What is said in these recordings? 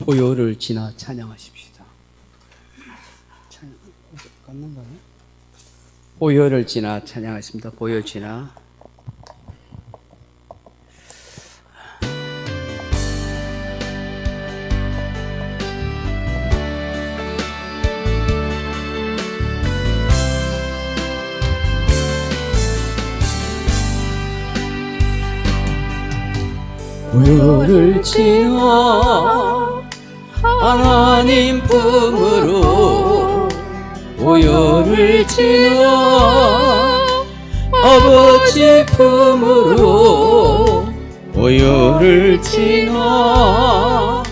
보혈을 지나 찬양하십시다. 껐는가요? 보혈을 지나 찬양하십니다. 보혈 지나. 보혈을 지나 하나님 품으로, 보혈을 지나 아버지 품으로, 보혈을 지나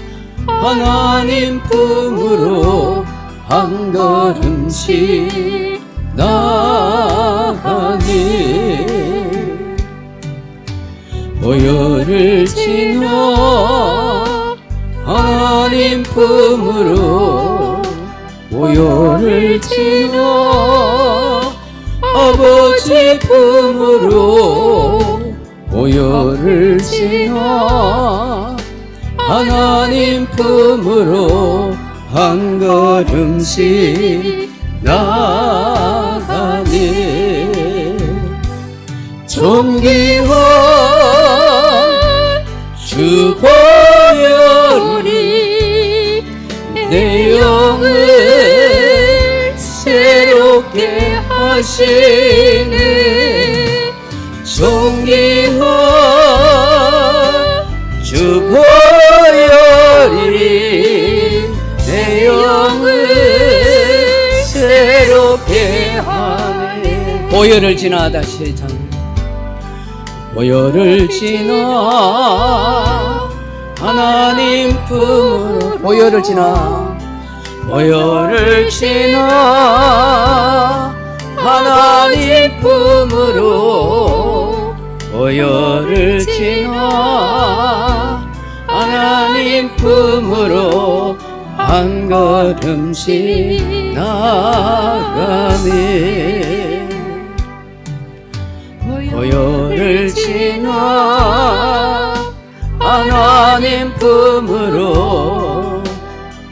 하나님 품으로 한 걸음씩 나가네. 보혈을 지나 하나님 품으로, 보혈을 지나 아버지 품으로, 보혈을 지나 하나님 품으로 한 걸음씩 나가네. 존귀한 주 보혈이 내 영을 새롭게 하시네. 존귀한 주 보혈이 내 영을 새롭게 하네. 보혈을 지나 다시 장. 보혈을 지나 하나님 품으로, 보혈을 지나, 보혈을 지나 하나님 품으로, 보혈을 지나 하나님 품으로 한 걸음씩 나가네. 보혈을 지나 하나님 품으로,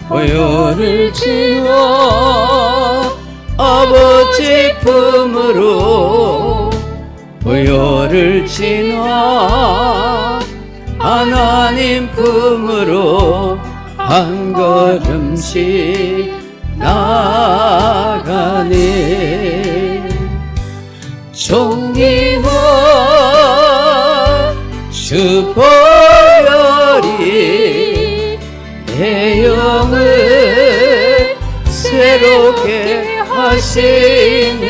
보혈을 지나 아버지 품으로, 보혈을 지나 하나님 품으로 한 걸음씩 나가네. 존귀한 주 보혈이 내 영을 새롭게 하시네.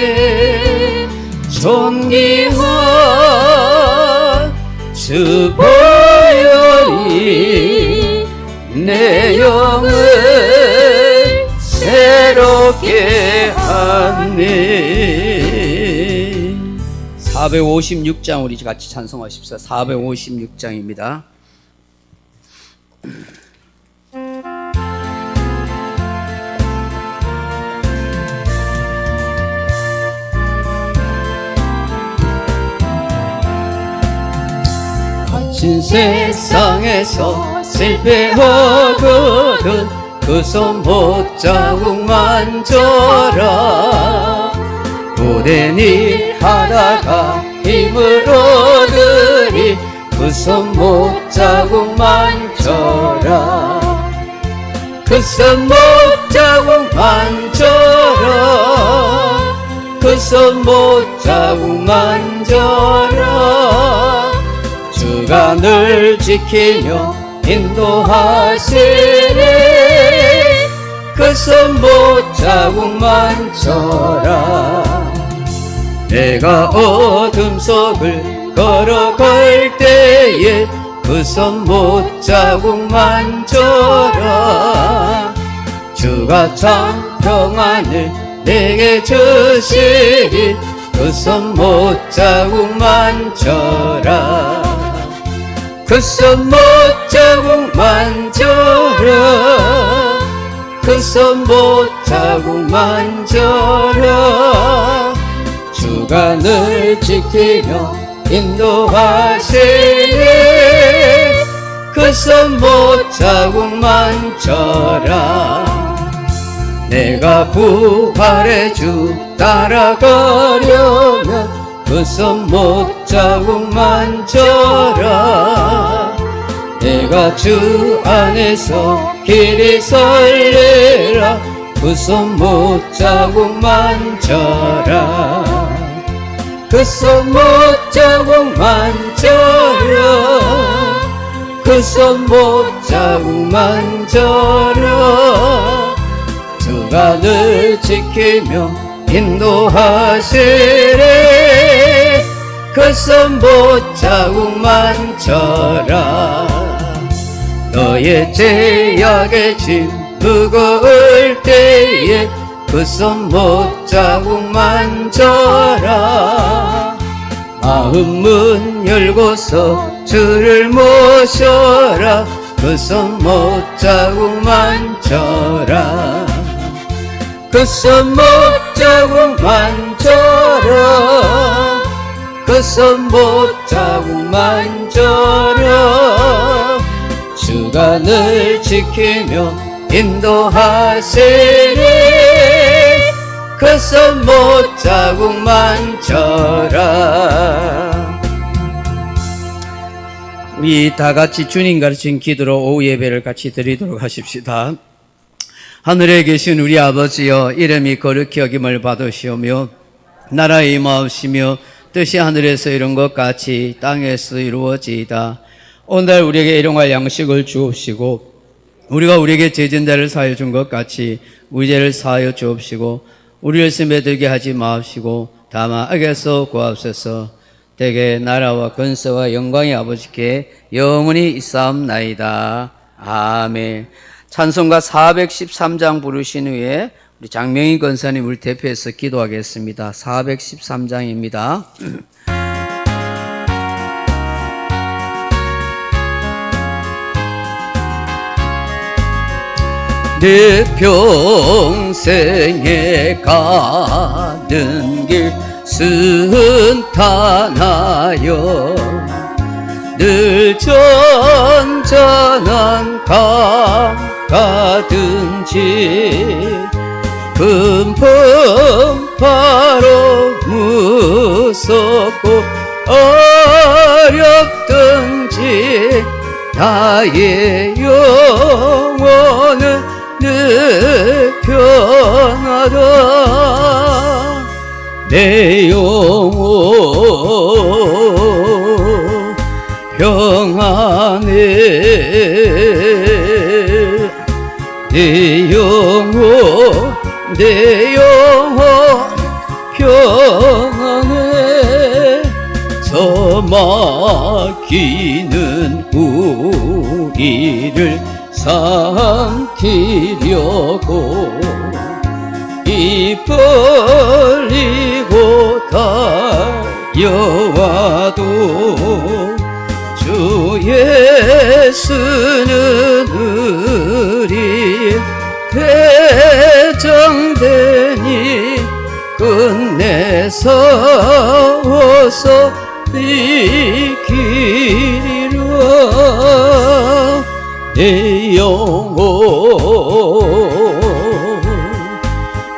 존귀한 주 보혈이 내 영을 새롭게 하네. 456장 우리 같이 찬송하십시다. 456장입니다. 갇힌 세상에서 실패하거든 그 손 못자국 만져라. 고된 일 하다가 힘을 얻으니 그 손 못자국 만져라. 그 손 못자국 만져라. 그 손 못자국 만져라. 주가 늘 지키며 인도하시네. 그 손 못자국 만져라. 내가 어둠 속을 걸어갈 때에 그 손 못자국 만져라. 주가 참 평안을 내게 주시리. 그 손 못자국 만져라. 그 손 못자국 만져라. 그 손 못자국 만져라. 주가 늘 지키며 인도하시네. 그 손 못자국 만져라. 내가 부활의 주 따라가려면 그 손 못자국 만져라. 내가 주 안에서 길이 설레라. 그 손 못자국 만져라. 그 손 못자국 만져라. 그 손 못자국 만져라. 주가 늘 지키며 인도하시네. 그 손 못자국 만져라. 너의 죄악의 짐 무거울 때에 그 손 못자국 만져라. 마음 문 열고서 주를 모셔라. 그 손 못자국 만져라. 그 손 못자국 만져라. 그 손 못자국 만져라. 주가 늘 지키며 인도하시네. 그 손 못자국 만져라. 우리 다같이 주님 가르친 기도로 오후 예배를 같이 드리도록 하십시다. 하늘에 계신 우리 아버지여, 이름이 거룩히 여김을 받으시오며 나라의 임하옵시며 뜻이 하늘에서 이룬 것 같이 땅에서 이루어지이다. 오늘 우리에게 일용할 양식을 주옵시고 우리가 우리에게 죄진 자를 사하여 준 것 같이 우리 죄를 사하여 주옵시고 우리를 스매들게 하지 마옵시고 다만 악에서 구하옵소서. 대개 나라와 권세와 영광이 아버지께 영원히 있사옵나이다. 아멘. 찬송가 413장 부르신 후에 우리 장명인 권사님을 대표해서 기도하겠습니다. 413장입니다. 내 평생에 가는 길 순탄하여 늘 전전한 강 가든지 금품바로 무섭고 어렵든지 나의 영혼은 늘 평안하다. 내 영혼 평안해. 내 영혼 평안해. 저 막히는 우리를 삼키려고 이 벌리고 달려와도 주 예수는 우리 대장되니 끝내 서서 이기리라. 내 영혼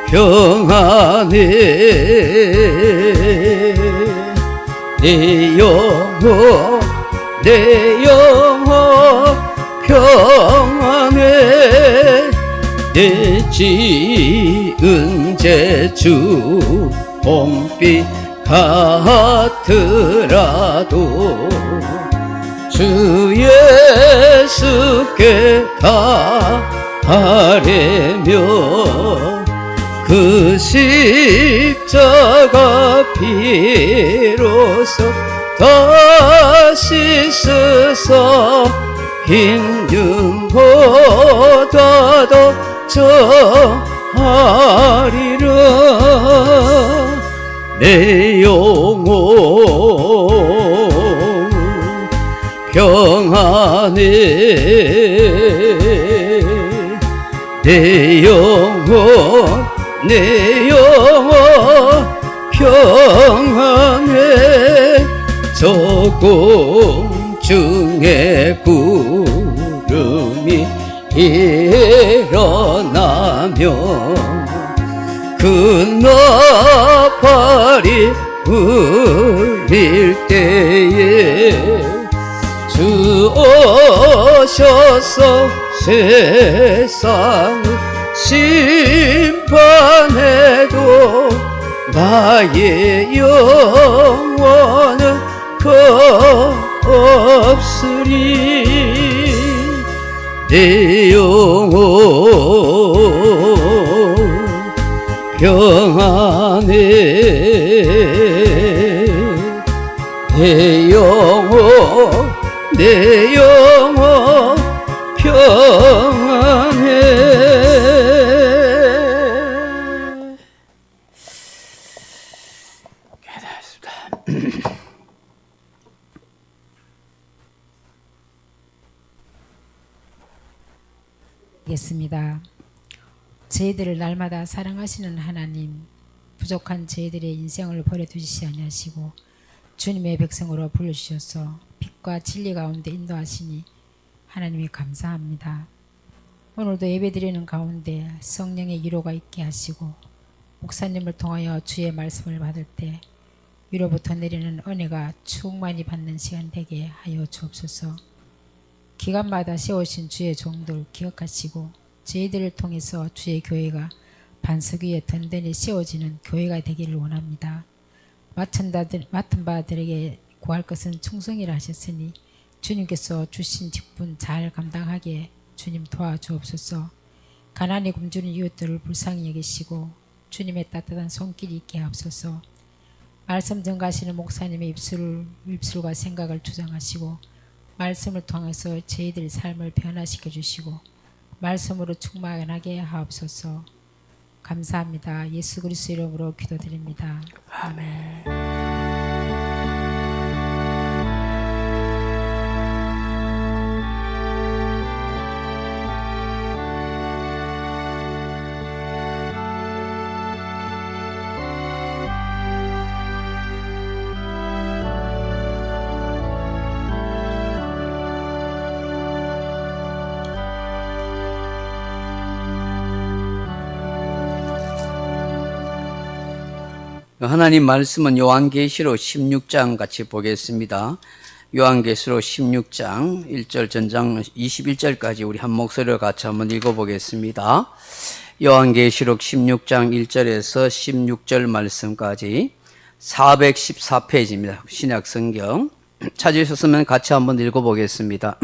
평안해, 내 영혼 평안해. 내 지은 죄주 봄비 같으라도 주 예수께 다 아뢰며 그 십자가 피로써 다시 쓰서 흰윤보다 더 정하리라. 내 영혼 평안해, 내 영혼 평안해. 저 공중에 구름이 일어나며 그 나팔이 울릴 때에 주 오셔서 세상을 심판해도 나의 영혼은 없으리. 내 영혼 평안해, 내 영혼 평안해. 겠습니다. 저희들을 날마다 사랑하시는 하나님, 부족한 저희들의 인생을 버려두시지 아니하시고 주님의 백성으로 불러주셔서 빛과 진리 가운데 인도하시니 하나님이 감사합니다. 오늘도 예배드리는 가운데 성령의 위로가 있게 하시고 목사님을 통하여 주의 말씀을 받을 때 위로부터 내리는 은혜가 충만히 받는 시간 되게 하여 주옵소서. 기간마다 세우신 주의 종들 기억하시고 저희들을 통해서 주의 교회가 반석 위에 든든히 세워지는 교회가 되기를 원합니다. 맡은 바들에게 구할 것은 충성이라 하셨으니 주님께서 주신 직분 잘 감당하게 주님 도와주옵소서. 가난히 굶주린 이웃들을 불쌍히 여기시고 주님의 따뜻한 손길이 있게 하옵소서. 말씀 전가하시는 목사님의 입술과 생각을 주장하시고 말씀을 통해서 저희들의 삶을 변화시켜 주시고 말씀으로 충만하게 하옵소서. 감사합니다. 예수 그리스도 이름으로 기도드립니다. 아멘. 하나님 말씀은 요한계시록 16장 같이 보겠습니다. 요한계시록 16장 1절 전장 21절까지 우리 한 목소리로 같이 한번 읽어보겠습니다. 요한계시록 16장 1절에서 16절 말씀까지 414페이지입니다. 신약성경 찾으셨으면 같이 한번 읽어보겠습니다.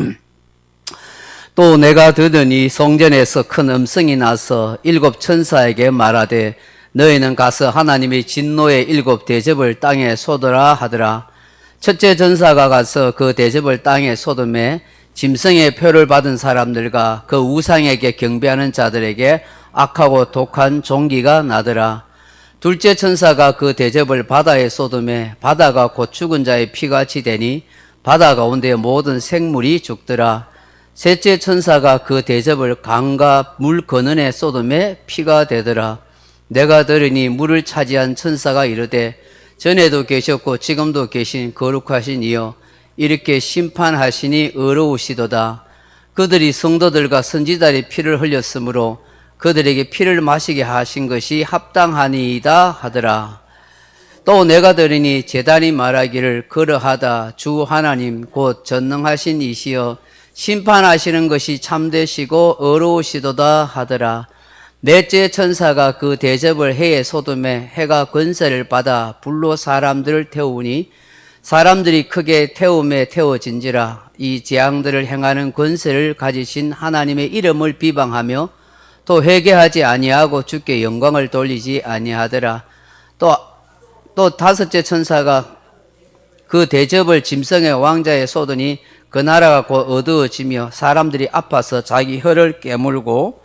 또 내가 들으니 성전에서 큰 음성이 나서 일곱 천사에게 말하되 너희는 가서 하나님의 진노의 일곱 대접을 땅에 쏟으라 하더라. 첫째 전사가 가서 그 대접을 땅에 소돔에 짐승의 표를 받은 사람들과 그 우상에게 경배하는 자들에게 악하고 독한 종기가 나더라. 둘째 천사가 그 대접을 바다에 쏟음에 바다가 곧 죽은 자의 피같이 되니 바다 가운데 모든 생물이 죽더라. 셋째 천사가 그 대접을 강과 물 근원에 쏟음에 피가 되더라. 내가 들으니 물을 차지한 천사가 이르되 전에도 계셨고 지금도 계신 거룩하신 이여 이렇게 심판하시니 의로우시도다. 그들이 성도들과 선지자의 피를 흘렸으므로 그들에게 피를 마시게 하신 것이 합당하니이다 하더라. 또 내가 들으니 제단이 말하기를 그러하다. 주 하나님 곧 전능하신 이시여 심판하시는 것이 참되시고 의로우시도다 하더라. 넷째 천사가 그 대접을 해에 쏟음에 해가 권세를 받아 불로 사람들을 태우니 사람들이 크게 태움에 태워진지라. 이 재앙들을 행하는 권세를 가지신 하나님의 이름을 비방하며 또 회개하지 아니하고 주께 영광을 돌리지 아니하더라. 또 다섯째 천사가 그 대접을 짐승의 왕자에 쏟으니 그 나라가 곧 어두워지며 사람들이 아파서 자기 혀를 깨물고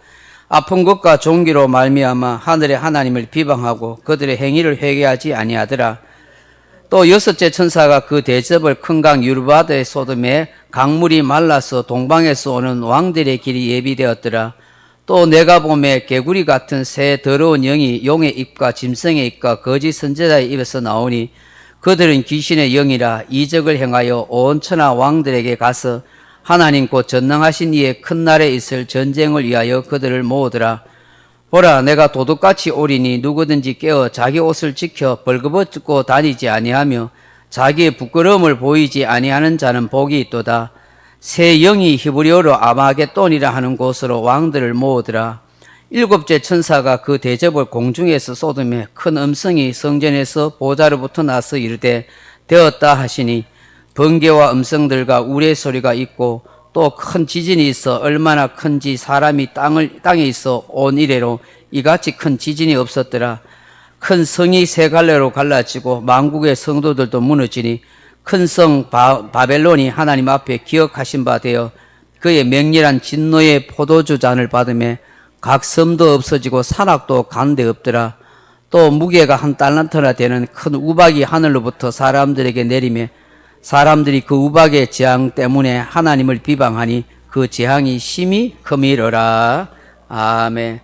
아픈 것과 종기로 말미암아 하늘의 하나님을 비방하고 그들의 행위를 회개하지 아니하더라. 또 여섯째 천사가 그 대접을 큰 강 유르바드에 쏟음에 강물이 말라서 동방에서 오는 왕들의 길이 예비되었더라. 또 내가 보매 개구리 같은 새 더러운 영이 용의 입과 짐승의 입과 거짓 선지자의 입에서 나오니 그들은 귀신의 영이라 이적을 행하여 온 천하 왕들에게 가서 하나님 곧 전능하신 이의 큰 날에 있을 전쟁을 위하여 그들을 모으더라. 보라 내가 도둑같이 오리니 누구든지 깨어 자기 옷을 지켜 벌거벗고 다니지 아니하며 자기의 부끄러움을 보이지 아니하는 자는 복이 있도다. 새 영이 히브리어로 아마겟돈이라 하는 곳으로 왕들을 모으더라. 일곱째 천사가 그 대접을 공중에서 쏟으며 큰 음성이 성전에서 보좌로부터 나서 이르되 되었다 하시니 번개와 음성들과 우레 소리가 있고 또 큰 지진이 있어 얼마나 큰지 사람이 땅에 있어 온 이래로 이같이 큰 지진이 없었더라. 큰 성이 세 갈래로 갈라지고 만국의 성도들도 무너지니 큰 성 바벨론이 하나님 앞에 기억하신 바 되어 그의 맹렬한 진노의 포도주 잔을 받으며 각 섬도 없어지고 산악도 간데 없더라. 또 무게가 한 달란트나 되는 큰 우박이 하늘로부터 사람들에게 내리며 사람들이 그 우박의 재앙 때문에 하나님을 비방하니 그 재앙이 심히 크미러라. 아멘.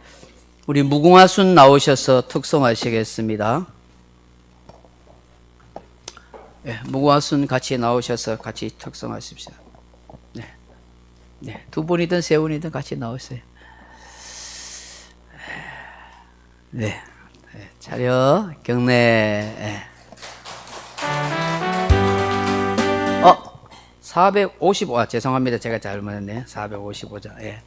우리 무궁화순 나오셔서 특송하시겠습니다. 네, 무궁화순 같이 나오셔서 같이 특송하십시오. 네, 네, 두 분이든 세 분이든 같이 나오세요. 네, 네 차려 경례. 네. 455, 죄송합니다. 제가 잘못했네. 455장. 예.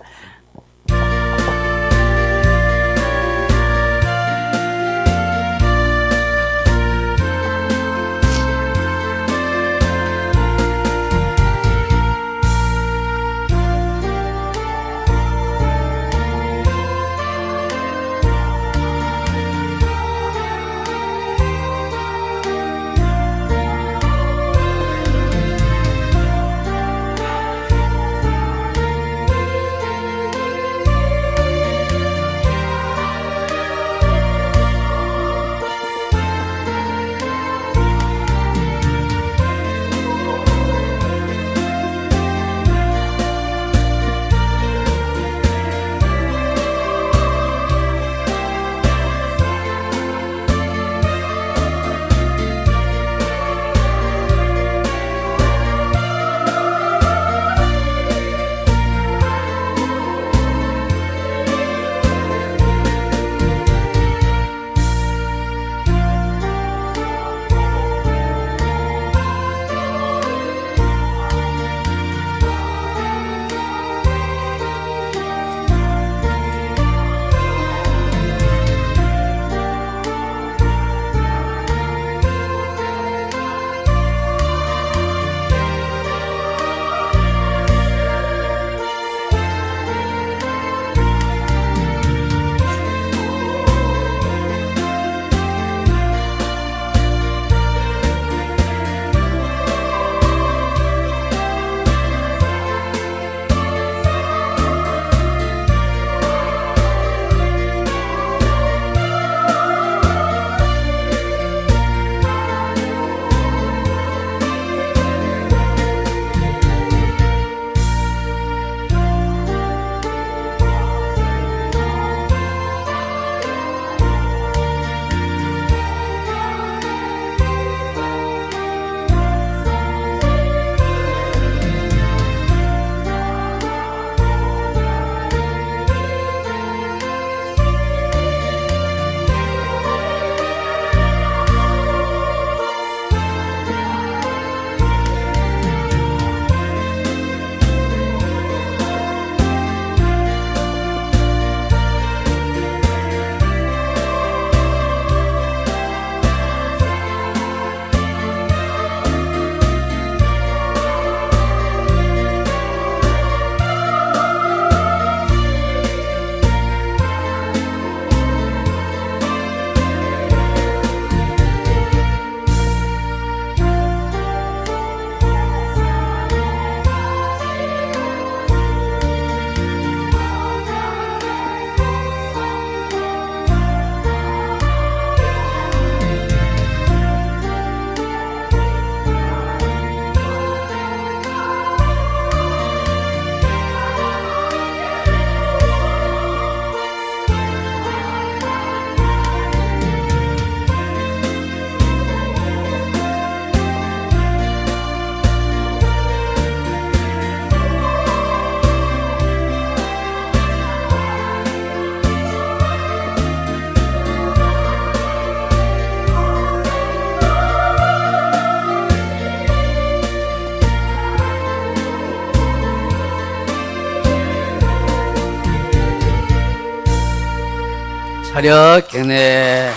화력 경례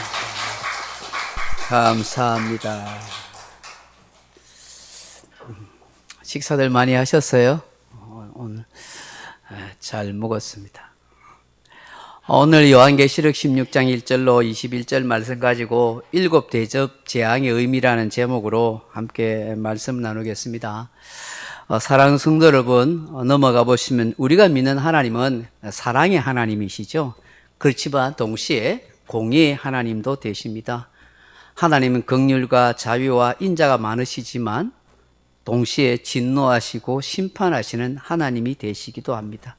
감사합니다. 식사들 많이 하셨어요? 오늘 잘 먹었습니다. 오늘 요한계시록 16장 1절로 21절 말씀 가지고 일곱 대접 재앙의 의미라는 제목으로 함께 말씀 나누겠습니다. 사랑하는 성도 여러분, 넘어가 보시면 우리가 믿는 하나님은 사랑의 하나님이시죠. 그렇지만 동시에 공의의 하나님도 되십니다. 하나님은 긍휼과 자비와 인자가 많으시지만 동시에 진노하시고 심판하시는 하나님이 되시기도 합니다.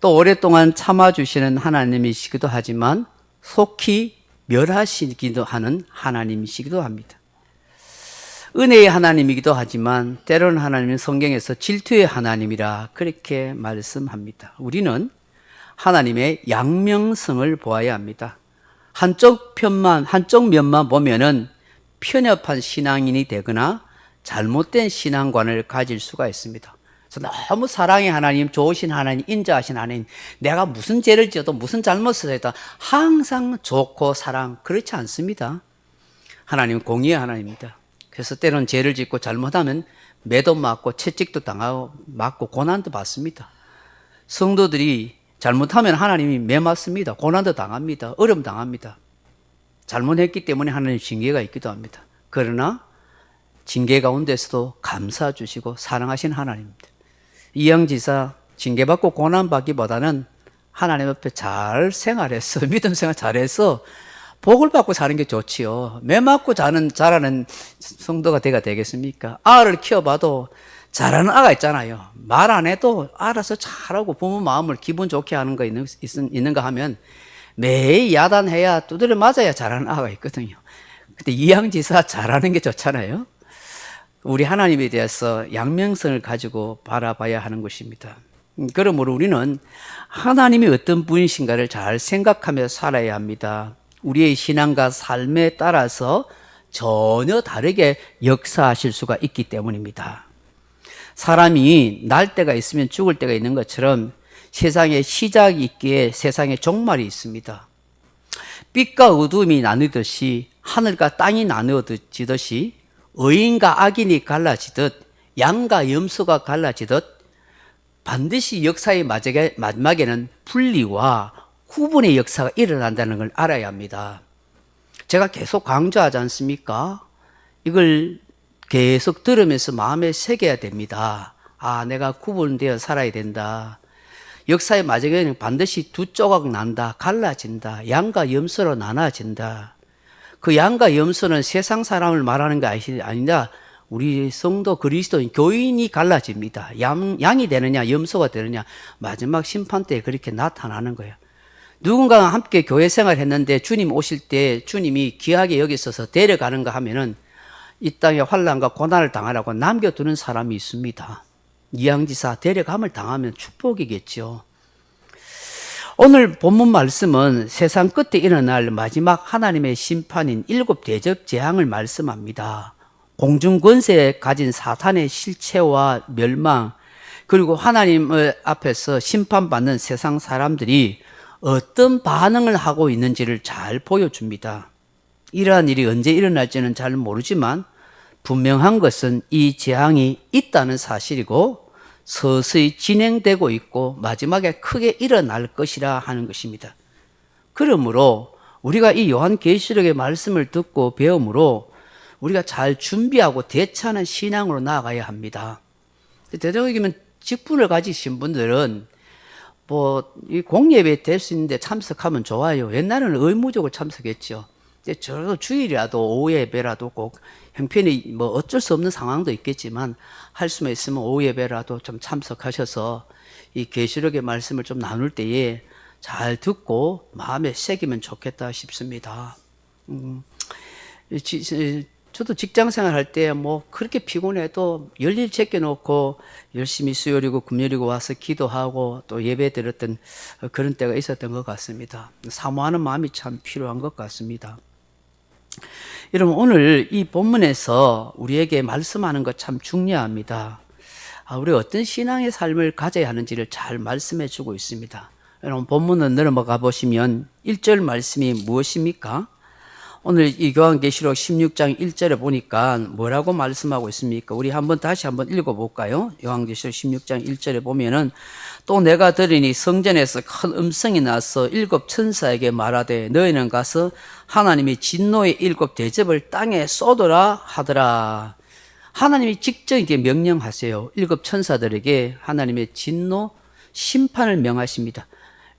또 오랫동안 참아주시는 하나님이시기도 하지만 속히 멸하시기도 하는 하나님이시기도 합니다. 은혜의 하나님이기도 하지만 때로는 하나님은 성경에서 질투의 하나님이라 그렇게 말씀합니다. 우리는 하나님의 양명성을 보아야 합니다. 한쪽 면만 보면은 편협한 신앙인이 되거나 잘못된 신앙관을 가질 수가 있습니다. 그래서 너무 사랑의 하나님, 좋으신 하나님, 인자하신 하나님, 내가 무슨 죄를 지어도 무슨 잘못을 해도 항상 좋고 사랑, 그렇지 않습니다. 하나님은 공의의 하나님입니다. 그래서 때로는 죄를 짓고 잘못하면 매도 맞고 채찍도 당하고 맞고 고난도 받습니다. 성도들이 잘못하면 하나님이 매 맞습니다. 고난도 당합니다. 어려움 당합니다. 잘못했기 때문에 하나님 징계가 있기도 합니다. 그러나 징계 가운데서도 감사 주시고 사랑하신 하나님입니다. 이양지사 징계받고 고난받기보다는 하나님 앞에 잘 생활해서 믿음 생활 잘해서 복을 받고 사는 게 좋지요. 매 맞고 자라는 성도가 되겠습니까? 아를 키워봐도 잘하는 아가 있잖아요. 말 안 해도 알아서 잘하고 부모 마음을 기분 좋게 하는 거 있는가 하면 매일 야단해야 두드려 맞아야 잘하는 아가 있거든요. 근데 이양지사 잘하는 게 좋잖아요. 우리 하나님에 대해서 양명성을 가지고 바라봐야 하는 것입니다. 그러므로 우리는 하나님이 어떤 분이신가를 잘 생각하며 살아야 합니다. 우리의 신앙과 삶에 따라서 전혀 다르게 역사하실 수가 있기 때문입니다. 사람이 날 때가 있으면 죽을 때가 있는 것처럼 세상에 시작이 있기에 세상에 종말이 있습니다. 빛과 어둠이 나누듯이 하늘과 땅이 나누어지듯이 의인과 악인이 갈라지듯 양과 염소가 갈라지듯 반드시 역사의 마지막에는 분리와 구분의 역사가 일어난다는 걸 알아야 합니다. 제가 계속 강조하지 않습니까? 이걸 계속 들으면서 마음에 새겨야 됩니다. 아, 내가 구분되어 살아야 된다. 역사의 마지막에는 반드시 두 조각 난다. 갈라진다. 양과 염소로 나눠진다. 그 양과 염소는 세상 사람을 말하는 게 아니라 우리 성도 그리스도인 교인이 갈라집니다. 양이 되느냐 염소가 되느냐 마지막 심판 때 그렇게 나타나는 거예요. 누군가가 함께 교회 생활했는데 주님 오실 때 주님이 귀하게 여기셔서 데려가는가 하면은 이 땅에 환난과 고난을 당하라고 남겨두는 사람이 있습니다. 이양지사 데려감을 당하면 축복이겠죠. 오늘 본문 말씀은 세상 끝에 일어날 마지막 하나님의 심판인 일곱 대접 재앙을 말씀합니다. 공중 권세에 가진 사탄의 실체와 멸망, 그리고 하나님 앞에서 심판받는 세상 사람들이 어떤 반응을 하고 있는지를 잘 보여줍니다. 이러한 일이 언제 일어날지는 잘 모르지만 분명한 것은 이 재앙이 있다는 사실이고 서서히 진행되고 있고 마지막에 크게 일어날 것이라 하는 것입니다. 그러므로 우리가 이 요한계시록의 말씀을 듣고 배움으로 우리가 잘 준비하고 대처하는 신앙으로 나아가야 합니다. 대표적이면 직분을 가지신 분들은 이 공예배 될 수 있는데 참석하면 좋아요. 옛날에는 의무적으로 참석했죠. 저도 주일이라도 오후 예배라도 꼭 형편이 어쩔 수 없는 상황도 있겠지만 할 수만 있으면 오후 예배라도 좀 참석하셔서 이 계시록의 말씀을 좀 나눌 때에 잘 듣고 마음에 새기면 좋겠다 싶습니다. 저도 직장 생활할 때 그렇게 피곤해도 열일 제껴놓고 열심히 수요일이고 금요일이고 와서 기도하고 또 예배 드렸던 그런 때가 있었던 것 같습니다. 사모하는 마음이 참 필요한 것 같습니다. 여러분, 오늘 이 본문에서 우리에게 말씀하는 것 참 중요합니다. 우리 어떤 신앙의 삶을 가져야 하는지를 잘 말씀해 주고 있습니다. 여러분 본문은 넘어가 보시면 1절 말씀이 무엇입니까? 오늘 이 요한계시록 16장 1절에 보니까 뭐라고 말씀하고 있습니까? 우리 다시 한번 읽어볼까요? 요한계시록 16장 1절에 보면은 또 내가 들으니 성전에서 큰 음성이 나서 7 천사에게 말하되 너희는 가서 하나님이 진노의 7 대접을 땅에 쏟으라 하더라. 하나님이 직접 이제 명령하세요. 7 천사들에게 하나님의 진노 심판을 명하십니다.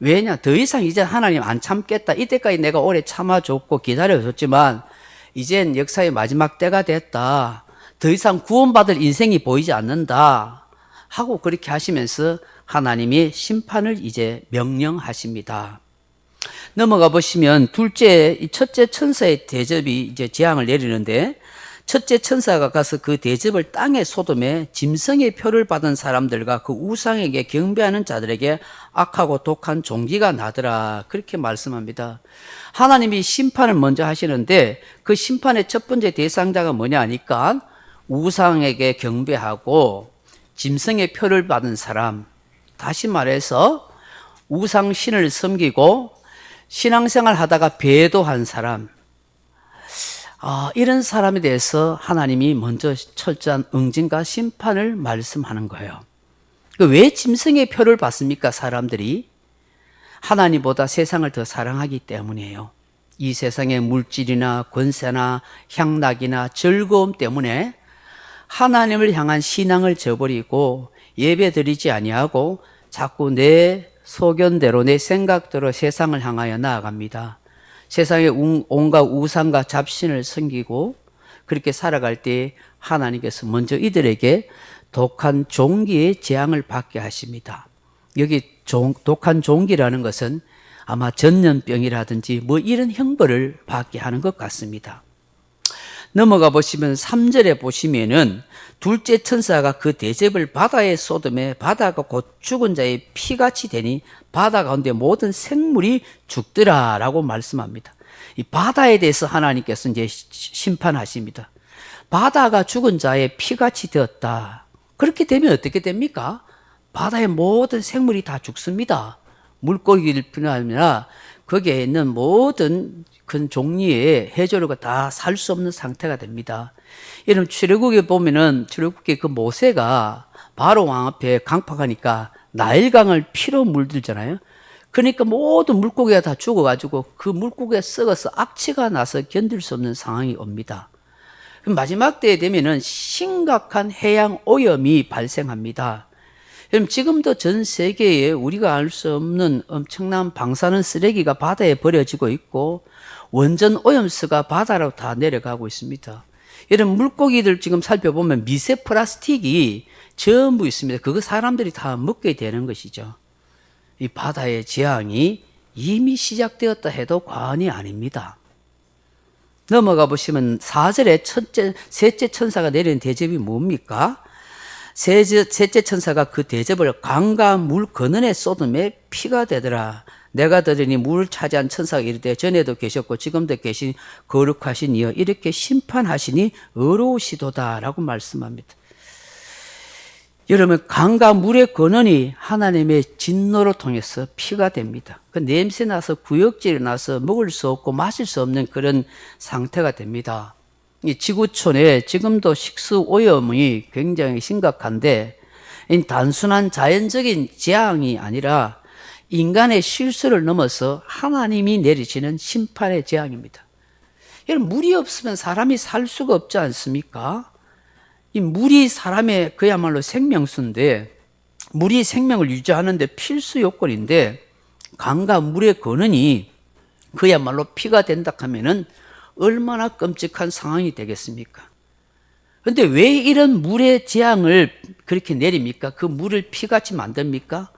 왜냐? 더 이상 이제 하나님 안 참겠다. 이때까지 내가 오래 참아줬고 기다려줬지만 이젠 역사의 마지막 때가 됐다. 더 이상 구원받을 인생이 보이지 않는다. 하고 그렇게 하시면서 하나님이 심판을 이제 명령하십니다. 넘어가 보시면 첫째 천사의 대접이 이제 재앙을 내리는데 첫째 천사가 가서 그 대접을 땅에 쏟음에 짐승의 표를 받은 사람들과 그 우상에게 경배하는 자들에게 악하고 독한 종기가 나더라. 그렇게 말씀합니다. 하나님이 심판을 먼저 하시는데 그 심판의 첫 번째 대상자가 뭐냐 하니까 우상에게 경배하고 짐승의 표를 받은 사람, 다시 말해서 우상신을 섬기고 신앙생활 하다가 배도한 사람, 이런 사람에 대해서 하나님이 먼저 철저한 응징과 심판을 말씀하는 거예요. 왜 짐승의 표를 받습니까? 사람들이 하나님보다 세상을 더 사랑하기 때문이에요. 이 세상의 물질이나 권세나 향락이나 즐거움 때문에 하나님을 향한 신앙을 저버리고 예배드리지 아니하고 자꾸 내 소견대로 내 생각대로 세상을 향하여 나아갑니다. 세상의 온갖 우상과 잡신을 섬기고 그렇게 살아갈 때 하나님께서 먼저 이들에게 독한 종기의 재앙을 받게 하십니다. 여기 독한 종기라는 것은 아마 전염병이라든지 뭐 이런 형벌을 받게 하는 것 같습니다. 넘어가 보시면 3절에 보시면은 둘째 천사가 그 대접을 바다에 쏟음에 바다가 곧 죽은 자의 피같이 되니 바다 가운데 모든 생물이 죽더라라고 말씀합니다. 이 바다에 대해서 하나님께서 이제 심판하십니다. 바다가 죽은 자의 피같이 되었다. 그렇게 되면 어떻게 됩니까? 바다의 모든 생물이 다 죽습니다. 물고기일 뿐 아니라 거기에 있는 모든 그 종류의 해조류가 다 살 수 없는 상태가 됩니다. 이런 출애굽에 보면은 출애굽기 그 모세가 바로 왕 앞에 강팍하니까 나일강을 피로 물들잖아요. 그러니까 모든 물고기가 다 죽어가지고 그 물고기가 썩어서 악취가 나서 견딜 수 없는 상황이 옵니다. 마지막 때에 되면은 심각한 해양 오염이 발생합니다. 그럼 지금도 전 세계에 우리가 알 수 없는 엄청난 방사능 쓰레기가 바다에 버려지고 있고 원전 오염수가 바다로 다 내려가고 있습니다. 이런 물고기들 지금 살펴보면 미세 플라스틱이 전부 있습니다. 그거 사람들이 다 먹게 되는 것이죠. 이 바다의 재앙이 이미 시작되었다 해도 과언이 아닙니다. 넘어가 보시면 4절에 셋째 천사가 내린 대접이 뭡니까? 셋째 천사가 그 대접을 강과 물 근원에 쏟음에 피가 되더라. 내가 들으니 물을 차지한 천사가 이르되 전에도 계셨고 지금도 계신 거룩하신 이여 이렇게 심판하시니 의로우시도다 라고 말씀합니다. 여러분 강과 물의 근원이 하나님의 진노로 통해서 피가 됩니다. 그 냄새 나서 구역질이 나서 먹을 수 없고 마실 수 없는 그런 상태가 됩니다. 이 지구촌에 지금도 식수 오염이 굉장히 심각한데 단순한 자연적인 재앙이 아니라 인간의 실수를 넘어서 하나님이 내리시는 심판의 재앙입니다. 여러분 물이 없으면 사람이 살 수가 없지 않습니까? 이 물이 사람의 그야말로 생명수인데 물이 생명을 유지하는데 필수 요건인데 강과 물의 근원이 그야말로 피가 된다 하면은 얼마나 끔찍한 상황이 되겠습니까? 그런데 왜 이런 물의 재앙을 그렇게 내립니까? 그 물을 피같이 만듭니까?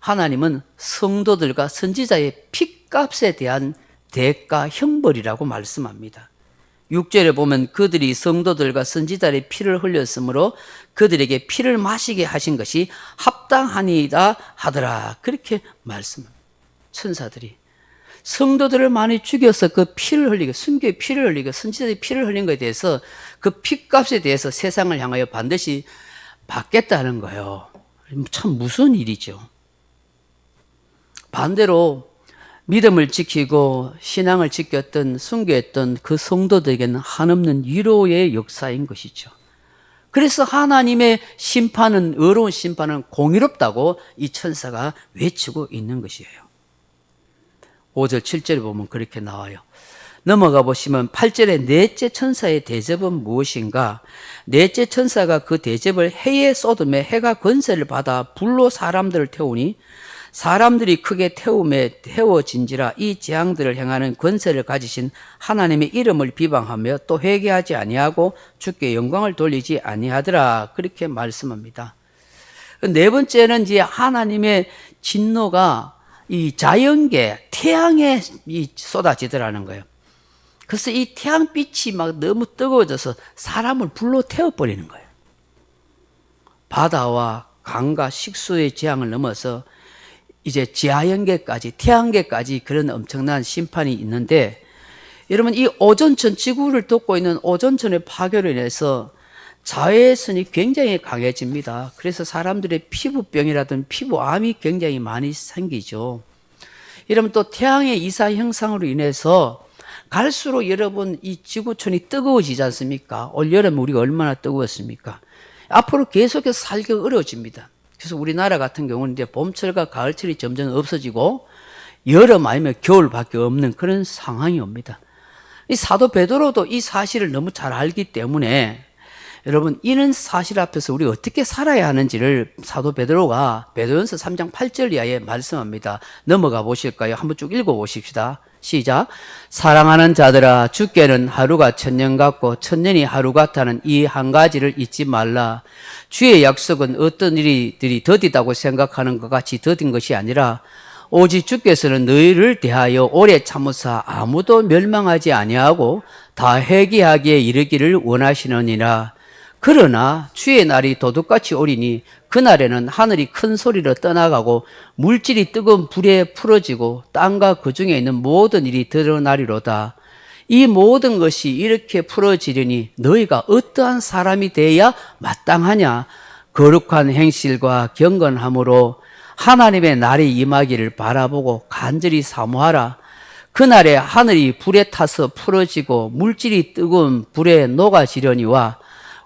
하나님은 성도들과 선지자의 피값에 대한 대가 형벌이라고 말씀합니다. 6절에 보면 그들이 성도들과 선지자의 피를 흘렸으므로 그들에게 피를 마시게 하신 것이 합당하니이다 하더라. 그렇게 말씀합니다. 천사들이 성도들을 많이 죽여서 그 피를 흘리고 순교의 피를 흘리고 선지자의 피를 흘린 것에 대해서 그 피값에 대해서 세상을 향하여 반드시 받겠다는 거예요. 참 무서운 일이죠. 반대로 믿음을 지키고 신앙을 지켰던 순교했던 그 성도들에게는 한없는 위로의 역사인 것이죠. 그래서 하나님의 심판은, 의로운 심판은 공의롭다고 이 천사가 외치고 있는 것이에요. 5절 7절에 보면 그렇게 나와요. 넘어가 보시면 8절에 넷째 천사의 대접은 무엇인가? 넷째 천사가 그 대접을 해에 쏟음에 해가 권세를 받아 불로 사람들을 태우니 사람들이 크게 태워진지라 이 재앙들을 행하는 권세를 가지신 하나님의 이름을 비방하며 또 회개하지 아니하고 주께 영광을 돌리지 아니하더라. 그렇게 말씀합니다. 네 번째는 이제 하나님의 진노가 이 자연계, 태양에 쏟아지더라는 거예요. 그래서 이 태양빛이 막 너무 뜨거워져서 사람을 불로 태워버리는 거예요. 바다와 강과 식수의 재앙을 넘어서 이제 지하연계까지, 태양계까지 그런 엄청난 심판이 있는데, 여러분 이 오존천, 지구를 덮고 있는 오존천의 파괴로 인해서 자외선이 굉장히 강해집니다. 그래서 사람들의 피부병이라든 피부암이 굉장히 많이 생기죠. 이러면 또 태양의 이사 형상으로 인해서 갈수록 여러분 이 지구촌이 뜨거워지지 않습니까? 올 여름에 우리가 얼마나 뜨거웠습니까? 앞으로 계속해서 살기가 어려워집니다. 그래서 우리나라 같은 경우는 이제 봄철과 가을철이 점점 없어지고 여름 아니면 겨울밖에 없는 그런 상황이 옵니다. 이 사도 베드로도 이 사실을 너무 잘 알기 때문에 여러분 이런 사실 앞에서 우리 어떻게 살아야 하는지를 사도 베드로가 베드로전서 3장 8절 이하에 말씀합니다. 넘어가 보실까요? 한번 쭉 읽어 보십시다. 시작. 사랑하는 자들아, 주께는 하루가 천년 같고 천년이 하루 같다는 이 한 가지를 잊지 말라. 주의 약속은 어떤 일들이 더디다고 생각하는 것 같이 더딘 것이 아니라 오직 주께서는 너희를 대하여 오래 참으사 아무도 멸망하지 아니하고 다 회개하기에 이르기를 원하시느니라. 그러나 주의 날이 도둑같이 오리니 그날에는 하늘이 큰 소리로 떠나가고 물질이 뜨거운 불에 풀어지고 땅과 그 중에 있는 모든 일이 드러나리로다. 이 모든 것이 이렇게 풀어지려니 너희가 어떠한 사람이 되어야 마땅하냐? 거룩한 행실과 경건함으로 하나님의 날이 임하기를 바라보고 간절히 사모하라. 그날에 하늘이 불에 타서 풀어지고 물질이 뜨거운 불에 녹아지려니와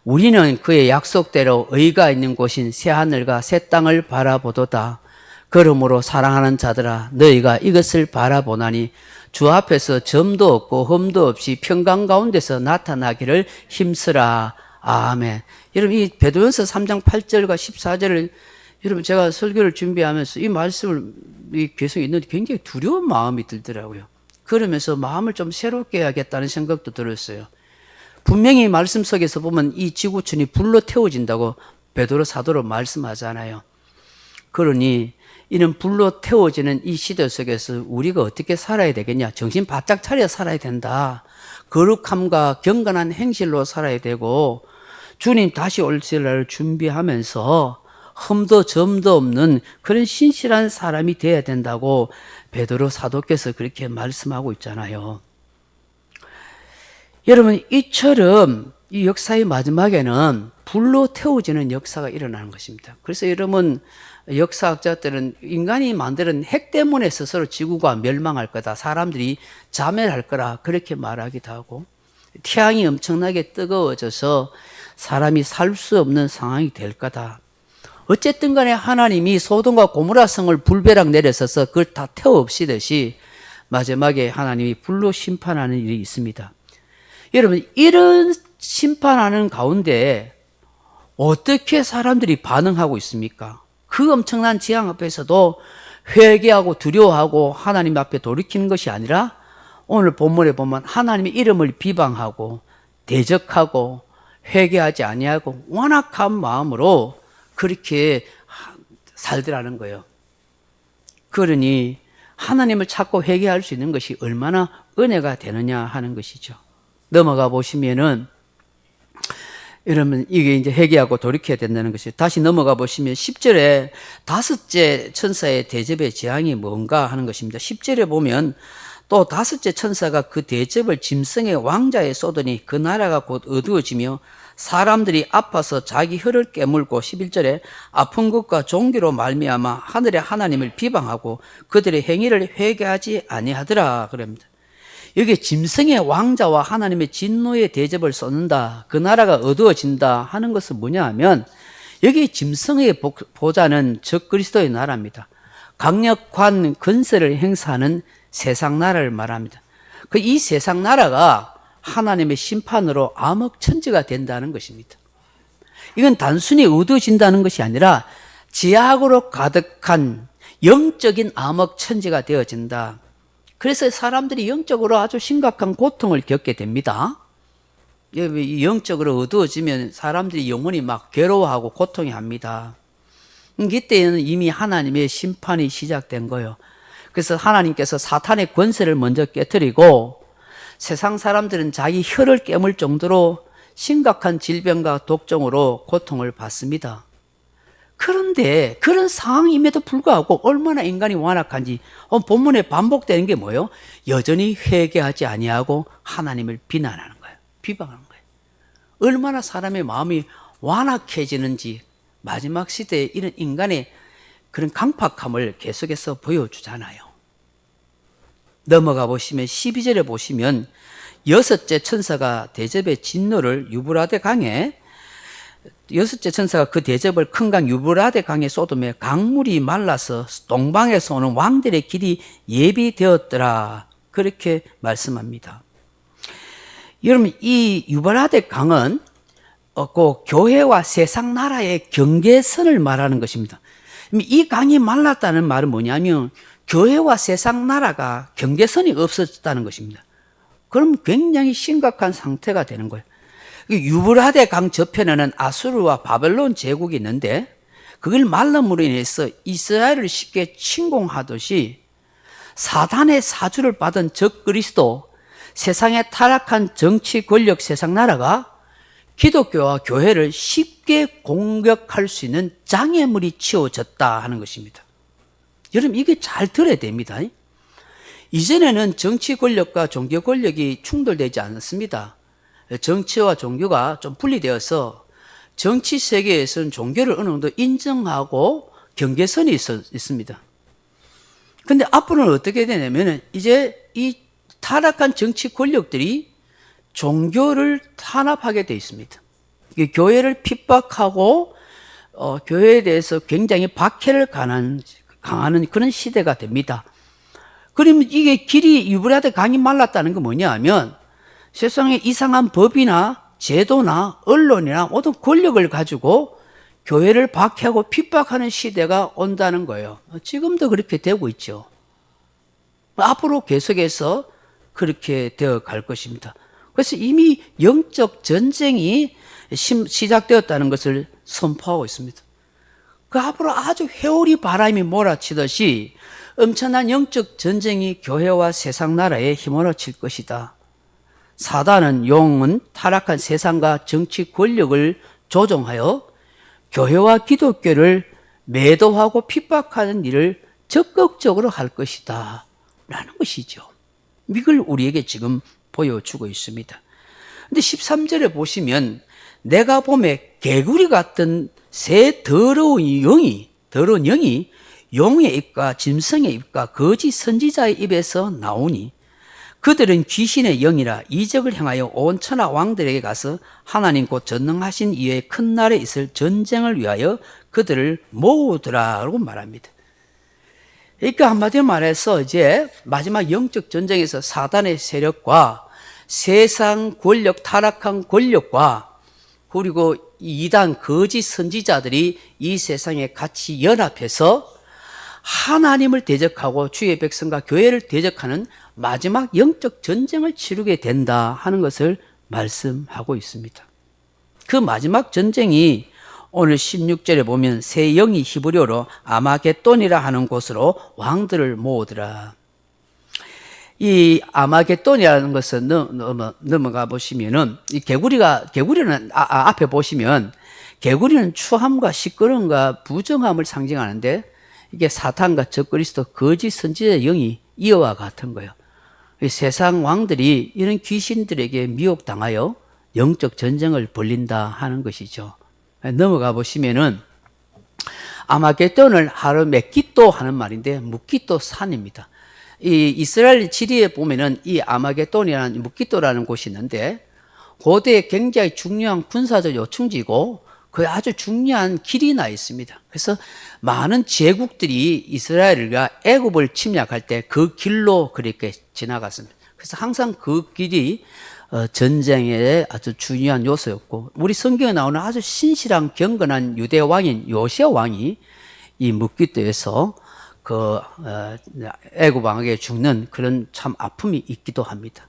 우리는 그의 약속대로 의가 있는 곳인 새하늘과 새 땅을 바라보도다. 그러므로 사랑하는 자들아, 너희가 이것을 바라보나니 주 앞에서 점도 없고 흠도 없이 평강 가운데서 나타나기를 힘쓰라. 아멘. 여러분 이 베드로전서 3장 8절과 14절을 여러분 제가 설교를 준비하면서 이 말씀을 계속 있는데 굉장히 두려운 마음이 들더라고요. 그러면서 마음을 좀 새롭게 해야겠다는 생각도 들었어요. 분명히 말씀 속에서 보면 이 지구촌이 불로 태워진다고 베드로 사도로 말씀하잖아요. 그러니 이는 불로 태워지는 이 시대 속에서 우리가 어떻게 살아야 되겠냐? 정신 바짝 차려 살아야 된다. 거룩함과 경건한 행실로 살아야 되고 주님 다시 오실 날을 준비하면서 흠도 점도 없는 그런 신실한 사람이 되어야 된다고 베드로 사도께서 그렇게 말씀하고 있잖아요. 여러분 이처럼 이 역사의 마지막에는 불로 태워지는 역사가 일어나는 것입니다. 그래서 여러분 역사학자들은 인간이 만드는 핵 때문에 스스로 지구가 멸망할 거다. 사람들이 자멸할 거라 그렇게 말하기도 하고 태양이 엄청나게 뜨거워져서 사람이 살 수 없는 상황이 될 거다. 어쨌든 간에 하나님이 소돔과 고모라 성을 불벼락 내려서서 그걸 다 태워 없이듯이 마지막에 하나님이 불로 심판하는 일이 있습니다. 여러분 이런 심판하는 가운데 어떻게 사람들이 반응하고 있습니까? 그 엄청난 재앙 앞에서도 회개하고 두려워하고 하나님 앞에 돌이키는 것이 아니라 오늘 본문에 보면 하나님의 이름을 비방하고 대적하고 회개하지 아니하고 완악한 마음으로 그렇게 살더라는 거예요. 그러니 하나님을 찾고 회개할 수 있는 것이 얼마나 은혜가 되느냐 하는 것이죠. 넘어가 보시면은 여러분 이게 이제 회개하고 돌이켜야 된다는 것이죠. 다시 넘어가 보시면 10절에 다섯째 천사의 대접의 재앙이 뭔가 하는 것입니다. 10절에 보면 또 다섯째 천사가 그 대접을 짐승의 왕자에 쏟으니 그 나라가 곧 어두워지며 사람들이 아파서 자기 혀를 깨물고 11절에 아픈 것과 종기로 말미암아 하늘의 하나님을 비방하고 그들의 행위를 회개하지 아니하더라 그럽니다. 여기 짐승의 왕자와 하나님의 진노의 대접을 쏟는다, 그 나라가 어두워진다 하는 것은 뭐냐 하면, 여기 짐승의 보좌는 적그리스도의 나라입니다. 강력한 권세를 행사하는 세상 나라를 말합니다. 이 세상 나라가 하나님의 심판으로 암흑천지가 된다는 것입니다. 이건 단순히 어두워진다는 것이 아니라 지악으로 가득한 영적인 암흑천지가 되어진다. 그래서 사람들이 영적으로 아주 심각한 고통을 겪게 됩니다. 영적으로 어두워지면 사람들이 영혼이 막 괴로워하고 고통해합니다. 이때에는 이미 하나님의 심판이 시작된 거예요. 그래서 하나님께서 사탄의 권세를 먼저 깨뜨리고 세상 사람들은 자기 혀를 깨물 정도로 심각한 질병과 독종으로 고통을 받습니다. 그런데 그런 상황임에도 불구하고 얼마나 인간이 완악한지 본문에 반복되는 게 뭐예요? 여전히 회개하지 아니하고 하나님을 비난하는 거예요. 비방하는 거예요. 얼마나 사람의 마음이 완악해지는지 마지막 시대에 이런 인간의 그런 강팍함을 계속해서 보여주잖아요. 넘어가 보시면 12절에 보시면 여섯째 천사가 대접의 진노를 유브라데 강에, 여섯째 천사가 그 대접을 큰 강 유브라데 강에 쏟으며 강물이 말라서 동방에서 오는 왕들의 길이 예비되었더라 그렇게 말씀합니다. 여러분, 이 유브라데 강은 그 교회와 세상 나라의 경계선을 말하는 것입니다. 이 강이 말랐다는 말은 뭐냐면 교회와 세상 나라가 경계선이 없어졌다는 것입니다. 그럼 굉장히 심각한 상태가 되는 거예요. 유브라데 강 저편에는 아수르와 바벨론 제국이 있는데 그걸 말름으로 인해서 이스라엘을 쉽게 침공하듯이 사단의 사주를 받은 적그리스도, 세상의 타락한 정치 권력 세상 나라가 기독교와 교회를 쉽게 공격할 수 있는 장애물이 치워졌다 하는 것입니다. 여러분, 이게 잘 들어야 됩니다. 이전에는 정치 권력과 종교 권력이 충돌되지 않았습니다. 정치와 종교가 좀 분리되어서 정치 세계에서는 종교를 어느 정도 인정하고 경계선이 있습니다. 근데 앞으로는 어떻게 되냐면 이제 이 타락한 정치 권력들이 종교를 탄압하게 되어 있습니다. 교회를 핍박하고 교회에 대해서 굉장히 박해를 강하는 그런 시대가 됩니다. 그러면 이게 길이 유브라데 강이 말랐다는 건 뭐냐 하면 세상에 이상한 법이나 제도나 언론이나 모든 권력을 가지고 교회를 박해하고 핍박하는 시대가 온다는 거예요. 지금도 그렇게 되고 있죠. 앞으로 계속해서 그렇게 되어 갈 것입니다. 그래서 이미 영적 전쟁이 시작되었다는 것을 선포하고 있습니다. 그 앞으로 아주 회오리 바람이 몰아치듯이 엄청난 영적 전쟁이 교회와 세상 나라에 휘몰아칠 것이다. 사단은 용은 타락한 세상과 정치 권력을 조종하여 교회와 기독교를 매도하고 핍박하는 일을 적극적으로 할 것이다 라는 것이죠. 이걸 우리에게 지금 보여주고 있습니다. 근데 13절에 보시면 내가 봄에 개구리 같은 새 더러운 영이 용의 입과 짐승의 입과 거짓 선지자의 입에서 나오니 그들은 귀신의 영이라 이적을 행하여 온 천하 왕들에게 가서 하나님 곧 전능하신 이의 큰 날에 있을 전쟁을 위하여 그들을 모으더라라고 말합니다. 그러니까 한마디로 말해서 이제 마지막 영적 전쟁에서 사단의 세력과 세상 권력, 타락한 권력과 그리고 이단 거짓 선지자들이 이 세상에 같이 연합해서 하나님을 대적하고 주의 백성과 교회를 대적하는 마지막 영적 전쟁을 치르게 된다 하는 것을 말씀하고 있습니다. 그 마지막 전쟁이 오늘 16절에 보면 새 영이 히브리어로 아마겟돈이라 하는 곳으로 왕들을 모으더라. 이 아마겟돈이라는 것은 넘어가 보시면은 이 개구리는 앞에 보시면 개구리는 추함과 시끄러움과 부정함을 상징하는데 이게 사탄과 적그리스도 거짓 선지자의 영이 이어와 같은 거예요. 세상 왕들이 이런 귀신들에게 미혹당하여 영적 전쟁을 벌린다 하는 것이죠. 넘어가 보시면은 아마겟돈을 하루 멕기또 하는 말인데 묵기또 산입니다. 이 이스라엘 지리에 보면은 이 아마겟돈이라는 묵기또라는 곳이 있는데 고대에 굉장히 중요한 군사적 요충지고 그 아주 중요한 길이 나 있습니다. 그래서 많은 제국들이 이스라엘과 애굽을 침략할 때 그 길로 그렇게 지나갔습니다. 그래서 항상 그 길이 전쟁의 아주 중요한 요소였고, 우리 성경에 나오는 아주 신실한 경건한 유대 왕인 요시아 왕이 이 묵기또에서 애굽 왕에게 죽는 그런 참 아픔이 있기도 합니다.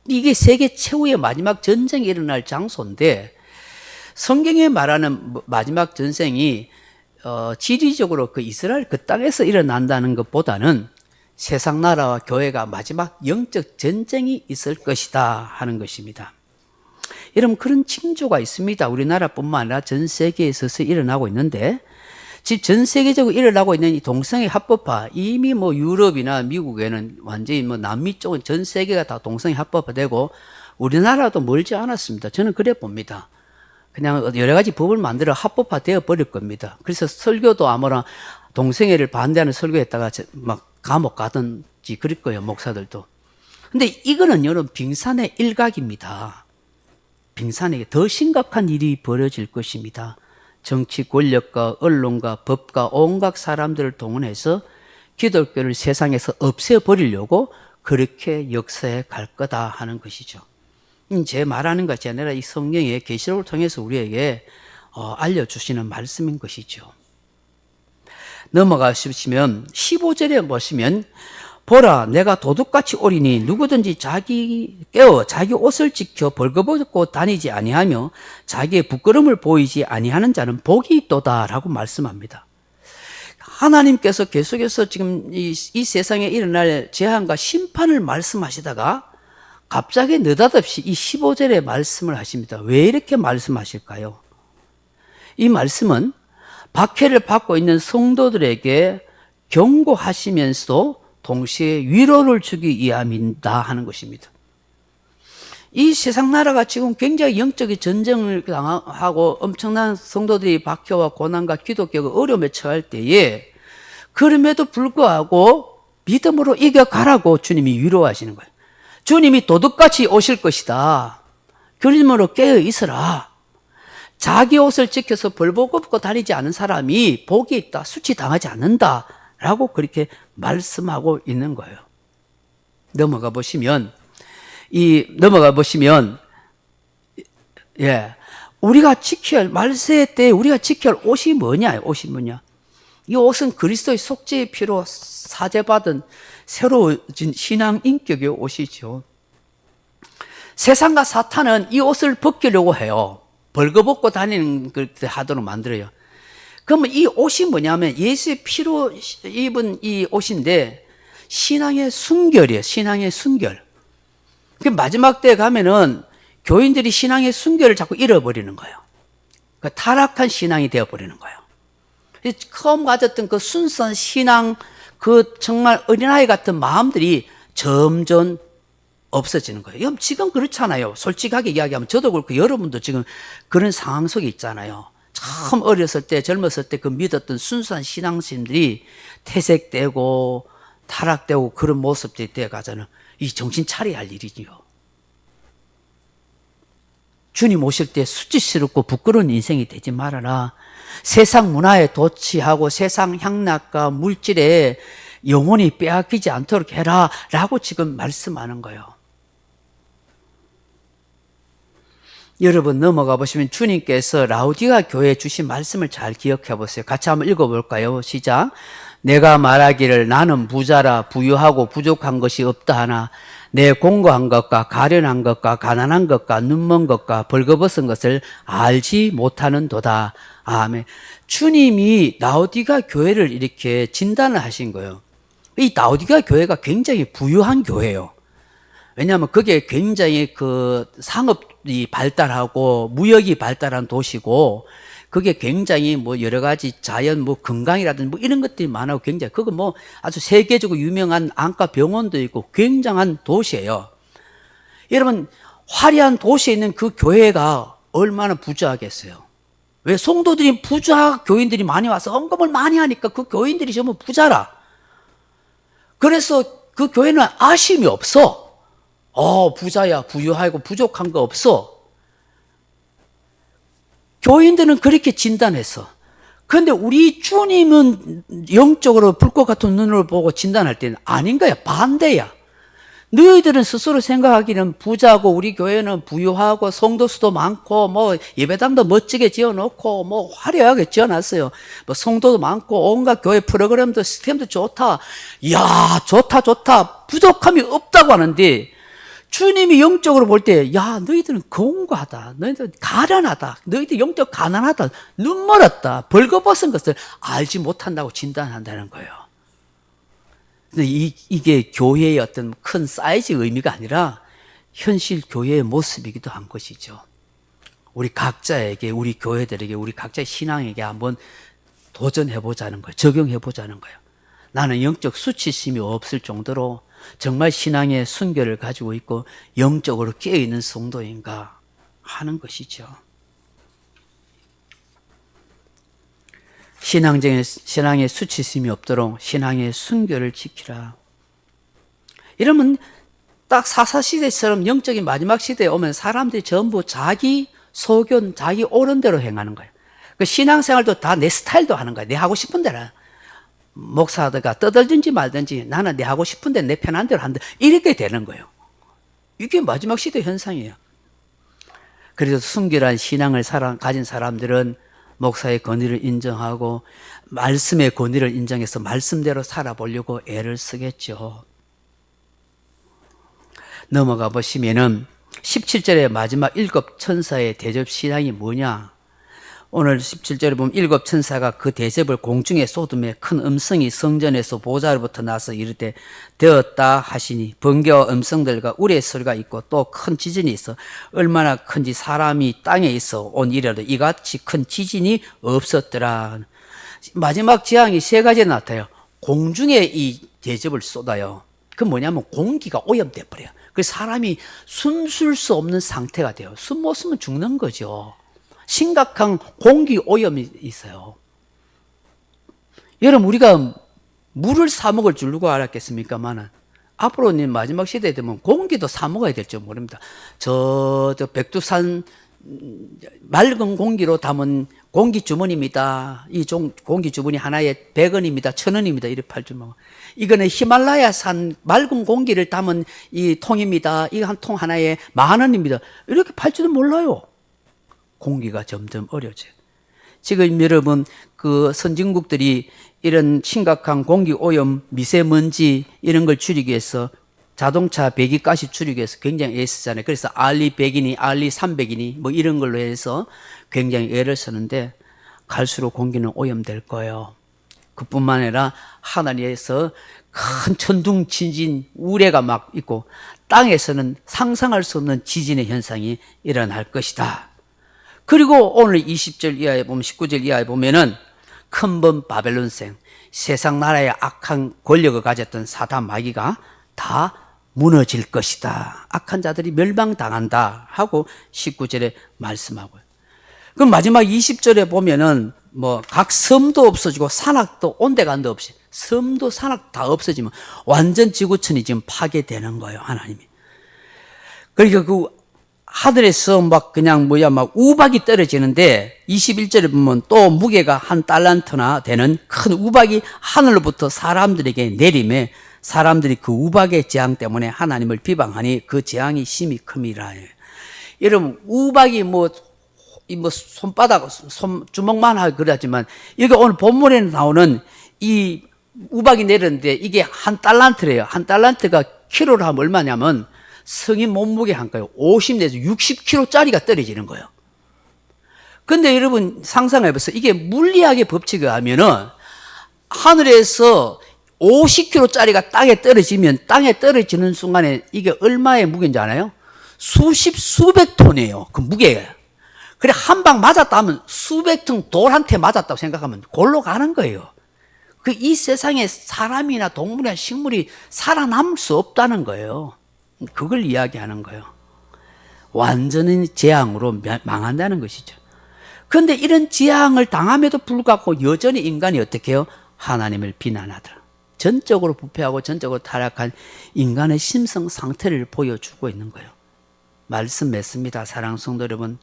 이게 세계 최후의 마지막 전쟁이 일어날 장소인데, 성경에 말하는 마지막 전쟁이 지리적으로 그 이스라엘 그 땅에서 일어난다는 것보다는 세상 나라와 교회가 마지막 영적 전쟁이 있을 것이다 하는 것입니다. 여러분, 그런 징조가 있습니다. 우리나라뿐만 아니라 전 세계에 있어서 일어나고 있는데, 지금 전 세계적으로 일어나고 있는 이 동성애 합법화, 이미 뭐 유럽이나 미국에는 완전히 뭐 남미 쪽은 전 세계가 다 동성애 합법화되고 우리나라도 멀지 않았습니다. 저는 그래 봅니다. 그냥 여러 가지 법을 만들어 합법화되어 버릴 겁니다. 그래서 설교도 아무나 동성애를 반대하는 설교했다가 막 감옥 가든지 그럴 거예요, 목사들도. 근데 이거는 여러분 빙산의 일각입니다. 빙산에 더 심각한 일이 벌어질 것입니다. 정치 권력과 언론과 법과 온갖 사람들을 동원해서 기독교를 세상에서 없애버리려고 그렇게 역사에 갈 거다 하는 것이죠. 제 말하는 것이 아니라 이 성경의 계시록을 통해서 우리에게 알려주시는 말씀인 것이죠. 넘어가시면 15절에 보시면 보라 내가 도둑같이 오리니 누구든지 자기 옷을 지켜 벌거벗고 다니지 아니하며 자기의 부끄러움을 보이지 아니하는 자는 복이 있도다 라고 말씀합니다. 하나님께서 계속해서 지금 이 세상에 일어날 재앙과 심판을 말씀하시다가 갑자기 느닷없이 이 15절의 말씀을 하십니다. 왜 이렇게 말씀하실까요? 이 말씀은 박해를 받고 있는 성도들에게 경고하시면서도 동시에 위로를 주기 위함이다 하는 것입니다. 이 세상 나라가 지금 굉장히 영적인 전쟁을 당하고 엄청난 성도들이 박해와 고난과 기독교가 어려움에 처할 때에 그럼에도 불구하고 믿음으로 이겨가라고 주님이 위로하시는 거예요. 주님이 도둑같이 오실 것이다. 그러므로 깨어 있어라. 자기 옷을 지켜서 벌복업고 다니지 않은 사람이 복이 있다. 수치당하지 않는다. 라고 그렇게 말씀하고 있는 거예요. 넘어가 보시면, 우리가 지켜야 할, 말세 때 우리가 지켜야 할 옷이 뭐냐, 옷이 뭐냐. 이 옷은 그리스도의 속죄의 피로 사죄받은 새로워진 신앙 인격의 옷이죠. 세상과 사탄은 이 옷을 벗기려고 해요. 벌거벗고 다니는 걸 하도록 만들어요. 그러면 이 옷이 뭐냐면 예수의 피로 입은 이 옷인데 신앙의 순결이에요. 신앙의 순결. 마지막 때에 가면은 교인들이 신앙의 순결을 자꾸 잃어버리는 거예요. 타락한 신앙이 되어버리는 거예요. 처음 가졌던 그 순수한 신앙, 그 정말 어린아이 같은 마음들이 점점 없어지는 거예요. 지금 그렇잖아요. 솔직하게 이야기하면 저도 그렇고 여러분도 지금 그런 상황 속에 있잖아요. 처음 어렸을 때, 젊었을 때 그 믿었던 순수한 신앙심들이 퇴색되고 타락되고 그런 모습들이 되어가잖아요. 이 정신 차려야 할 일이지요. 주님 오실 때 수치스럽고 부끄러운 인생이 되지 말아라. 세상 문화에 도취하고 세상 향락과 물질에 영혼이 빼앗기지 않도록 해라 라고 지금 말씀하는 거예요. 여러분 넘어가 보시면 주님께서 라우디가 교회에 주신 말씀을 잘 기억해 보세요. 같이 한번 읽어볼까요? 시작. 내가 말하기를 나는 부자라 부유하고 부족한 것이 없다 하나 내 공고한 것과 가련한 것과 가난한 것과 눈먼 것과 벌거벗은 것을 알지 못하는 도다. 아멘. 주님이 라우디가 교회를 이렇게 진단을 하신 거예요. 이 라우디가 교회가 굉장히 부유한 교회예요. 왜냐하면 그게 굉장히 그 상업이 발달하고 무역이 발달한 도시고 그게 굉장히 뭐 여러 가지 자연 뭐 건강이라든지 뭐 이런 것들이 많아요. 굉장히 그거 뭐 아주 세계적으로 유명한 안과 병원도 있고 굉장한 도시예요. 여러분 화려한 도시에 있는 그 교회가 얼마나 부자하겠어요. 왜? 성도들이 부자 교인들이 많이 와서 헌금을 많이 하니까 그 교인들이 전부 부자라. 그래서 그 교회는 아쉬움이 없어. 부자야, 부유하고 부족한 거 없어. 교인들은 그렇게 진단했어. 그런데 우리 주님은 영적으로 불꽃 같은 눈으로 보고 진단할 때는 아닌 거야. 반대야. 너희들은 스스로 생각하기는 부자고 우리 교회는 부유하고 성도 수도 많고 뭐 예배당도 멋지게 지어놓고 뭐 화려하게 지어놨어요. 뭐 성도도 많고 온갖 교회 프로그램도 시스템도 좋다. 이야, 좋다. 부족함이 없다고 하는데 주님이 영적으로 볼 때, 야, 너희들은 공고하다. 너희들 가련하다. 너희들 영적 가난하다. 눈 멀었다. 벌거벗은 것을 알지 못한다고 진단한다는 거예요. 근데 이게 교회의 어떤 큰 사이즈 의미가 아니라 현실 교회의 모습이기도 한 것이죠. 우리 각자에게, 우리 교회들에게, 우리 각자의 신앙에게 한번 도전해보자는 거예요. 적용해보자는 거예요. 나는 영적 수치심이 없을 정도로 정말 신앙의 순결을 가지고 있고 영적으로 깨어있는 성도인가 하는 것이죠. 신앙의 수치심이 없도록 신앙의 순결을 지키라. 이러면 딱 사사시대처럼 영적인 마지막 시대에 오면 사람들이 전부 자기 소견, 자기 옳은 대로 행하는 거예요. 그 신앙생활도 다 내 스타일도 하는 거예요. 내 하고 싶은 대로. 목사가 떠들든지 말든지 나는 내 하고 싶은 데 내 편한 대로 한다. 이렇게 되는 거예요. 이게 마지막 시대 현상이에요. 그래서 순결한 신앙을 가진 사람들은 목사의 권위를 인정하고 말씀의 권위를 인정해서 말씀대로 살아보려고 애를 쓰겠죠. 넘어가 보시면은 17절의 마지막 7 천사의 대접 신앙이 뭐냐? 오늘 17절에 보면 7 천사가 그 대접을 공중에 쏟음에 큰 음성이 성전에서 보좌로부터 나서 이르되 되었다 하시니 번개와 음성들과 우레의 소리가 있고 또 큰 지진이 있어 얼마나 큰지 사람이 땅에 있어 온 이래로 이같이 큰 지진이 없었더라. 마지막 재앙이 3가지 나타나요. 공중에 이 대접을 쏟아요. 그 뭐냐면 공기가 오염돼 버려요. 그래서 사람이 숨 쉴 수 없는 상태가 돼요. 숨 못 쉬면 죽는 거죠. 심각한 공기 오염이 있어요. 여러분, 우리가 물을 사 먹을 줄 누가 알았겠습니까만은 앞으로는 마지막 시대에 되면 공기도 사 먹어야 될 줄 모릅니다. 저 백두산 맑은 공기로 담은 공기 주머니입니다. 이 공기 주머니 하나에 100원입니다. 1000원입니다. 이렇게 팔 줄 모르고. 이거는 히말라야산 맑은 공기를 담은 이 통입니다. 이거 한 통 하나에 10,000원입니다. 이렇게 팔 줄은 몰라요. 공기가 점점 어려워져요. 지금 여러분 그 선진국들이 이런 심각한 공기 오염, 미세먼지 이런 걸 줄이기 위해서 자동차 배기가스 줄이기 위해서 굉장히 애쓰잖아요. 그래서 RE 100이니 RE 300이니 뭐 이런 걸로 해서 굉장히 애를 쓰는데 갈수록 공기는 오염될 거예요. 그뿐만 아니라 하늘에서 큰 천둥 지진 우레가 막 있고 땅에서는 상상할 수 없는 지진의 현상이 일어날 것이다. 그리고 오늘 20절 이하에 보면 19절 이하에 보면은 큰범 바벨론생 세상 나라의 악한 권력을 가졌던 사단 마귀가 다 무너질 것이다. 악한 자들이 멸망당한다 하고 19절에 말씀하고요. 그럼 마지막 20절에 보면은 뭐 각 섬도 없어지고 산악도 온데간데 없이 섬도 산악 다 없어지면 완전 지구촌이 지금 파괴되는 거예요. 하나님이. 그러니까 그 하늘에서 막 그냥 막 우박이 떨어지는데 21절에 보면 또 무게가 1달란트나 되는 큰 우박이 하늘로부터 사람들에게 내림에 사람들이 그 우박의 재앙 때문에 하나님을 비방하니 그 재앙이 심히 큼이라. 여러분 우박이 손바닥 주먹만 하고 그러지만 여기 오늘 본문에 나오는 이 우박이 내렸는데 이게 1달란트래요. 1달란트가 키로로 하면 얼마냐면 성인 몸무게 한가요? 50 내지 60kg짜리가 떨어지는 거예요. 근데 여러분 상상해보세요. 이게 물리학의 법칙에 하면은 하늘에서 50kg짜리가 땅에 떨어지면 땅에 떨어지는 순간에 이게 얼마의 무게인지 아나요? 수백 톤이에요. 그 무게가. 그래 한 방 맞았다 하면 수백 톤 돌한테 맞았다고 생각하면 골로 가는 거예요. 그 이 세상에 사람이나 동물이나 식물이 살아남을 수 없다는 거예요. 그걸 이야기하는 거예요. 완전히 재앙으로 망한다는 것이죠. 그런데 이런 재앙을 당함에도 불구하고 여전히 인간이 어떻게 해요? 하나님을 비난하더라. 전적으로 부패하고 전적으로 타락한 인간의 심성 상태를 보여주고 있는 거예요. 말씀 맺습니다. 사랑하는 성도 여러분.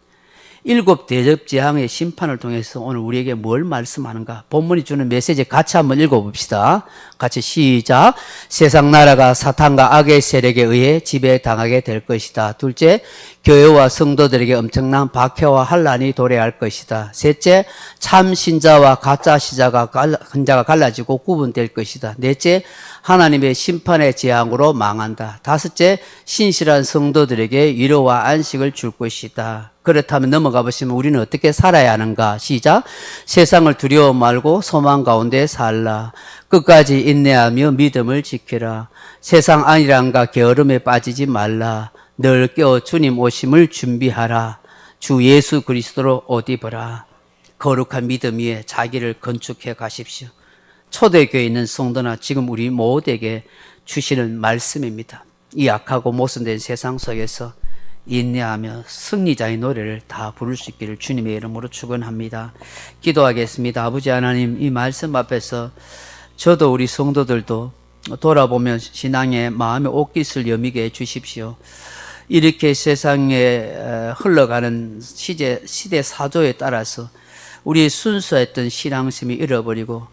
7 대접 재앙의 심판을 통해서 오늘 우리에게 뭘 말씀하는가? 본문이 주는 메시지 같이 한번 읽어봅시다. 같이 시작. 세상 나라가 사탄과 악의 세력에 의해 지배당하게 될 것이다. 둘째, 교회와 성도들에게 엄청난 박해와 환란이 도래할 것이다. 셋째, 참 신자와 가짜 신자가 갈라지고 구분될 것이다. 넷째, 하나님의 심판의 재앙으로 망한다. 다섯째, 신실한 성도들에게 위로와 안식을 줄 것이다. 그렇다면 넘어가 보시면 우리는 어떻게 살아야 하는가? 시작. 세상을 두려워 말고 소망 가운데 살라. 끝까지 인내하며 믿음을 지켜라. 세상 안일함과 게으름에 빠지지 말라. 늘 깨어 주님 오심을 준비하라. 주 예수 그리스도로 옷 입어라. 거룩한 믿음 위에 자기를 건축해 가십시오. 초대교회에 있는 성도나 지금 우리 모두에게 주시는 말씀입니다. 이 악하고 모순된 세상 속에서 인내하며 승리자의 노래를 다 부를 수 있기를 주님의 이름으로 축원합니다. 기도하겠습니다. 아버지 하나님, 이 말씀 앞에서 저도 우리 성도들도 돌아보면 신앙의 마음의 옷깃을 여미게 해 주십시오. 이렇게 세상에 흘러가는 시대 사조에 따라서 우리의 순수했던 신앙심이 잃어버리고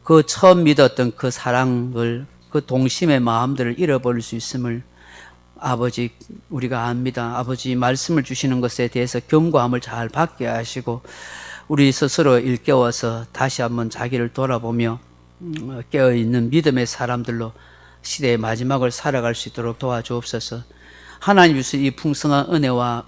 그 처음 믿었던 그 사랑을, 그 동심의 마음들을 잃어버릴 수 있음을 아버지 우리가 압니다. 아버지 말씀을 주시는 것에 대해서 경고함을 잘 받게 하시고 우리 스스로 일깨워서 다시 한번 자기를 돌아보며 깨어있는 믿음의 사람들로 시대의 마지막을 살아갈 수 있도록 도와주옵소서. 하나님 주신 이 풍성한 은혜와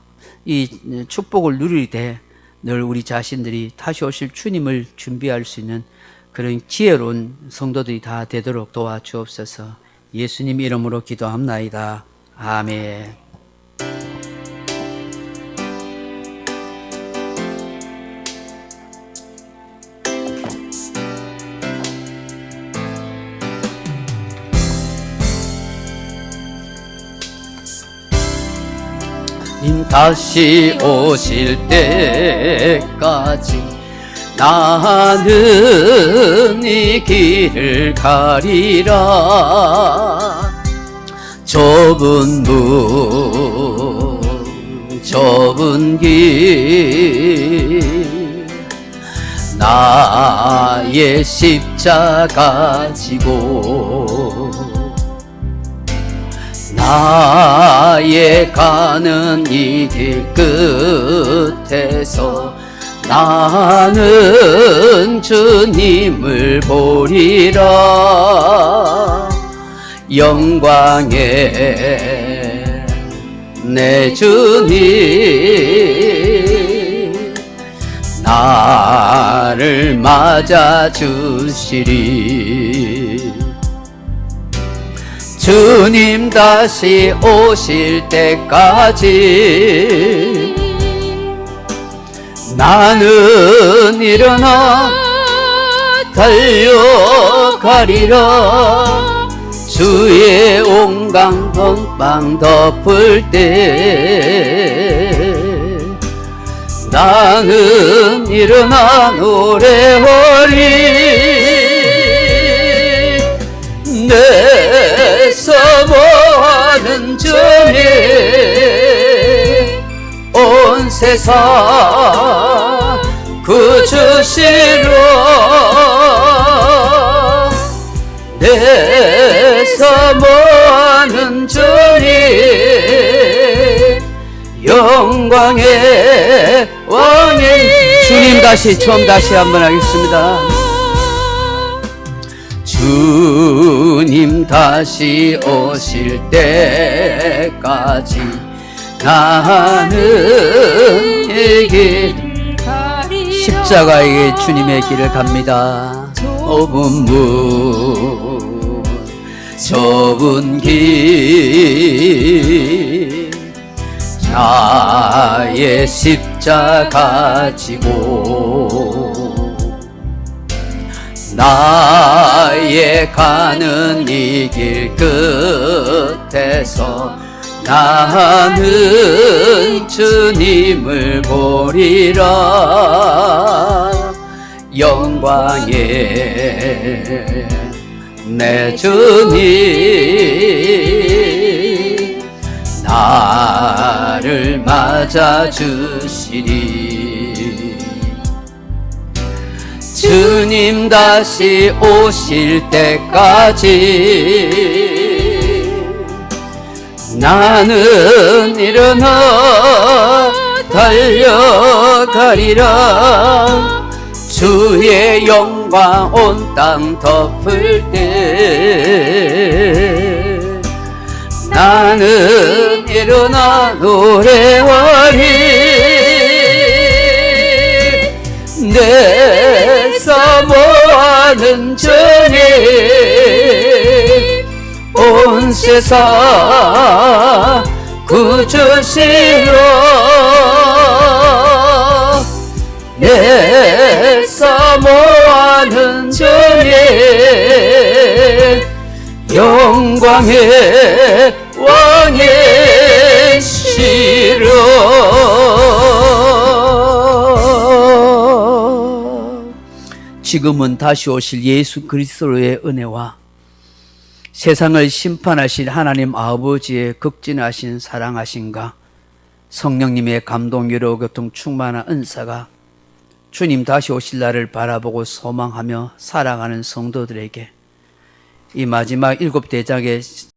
이 축복을 누릴 때 늘 우리 자신들이 다시 오실 주님을 준비할 수 있는 그런 지혜로운 성도들이 다 되도록 도와주옵소서. 예수님 이름으로 기도합나이다. 아멘. 다시 오실 때까지 나는 이 길을 가리라. 좁은 문 좁은 길 나의 십자가 지고 나의 가는 이 길 끝에서 나는 주님을 보리라. 영광의 내 주님 나를 맞아 주시리. 주님 다시 오실 때까지 나는 일어나 달려가리라. 주의 온강 번방 덮을 때 나는 일어나 노래하리. 내 사모하는 주님 온 세상 구주시로 내 사모하는 주님 영광의 왕인 주님. 처음 다시 한번 하겠습니다. 주님 다시 오실 때까지 나는 이 길 십자가의 주님의 길을 갑니다. 좁은 문 좁은 길 나의 십자가 지고 나의 가는 이 길 끝에서 나는 주님을 보리라 영광에 내 주님 나를 맞아주시리 주님 다시 오실 때까지 나는 일어나 달려가리라 주의 영광 온 땅 덮을 때 나는 일어나 노래하리 내 사모하는 주님 온 세상 구주시로 내 사모하는 주님 영광의 왕의 시로 지금은 다시 오실 예수 그리스도의 은혜와 세상을 심판하실 하나님 아버지의 극진하신 사랑하심과 성령님의 감동, 위로, 교통, 충만한 은사가 주님 다시 오실 날을 바라보고 소망하며 살아가는 성도들에게 이 마지막 7 대장의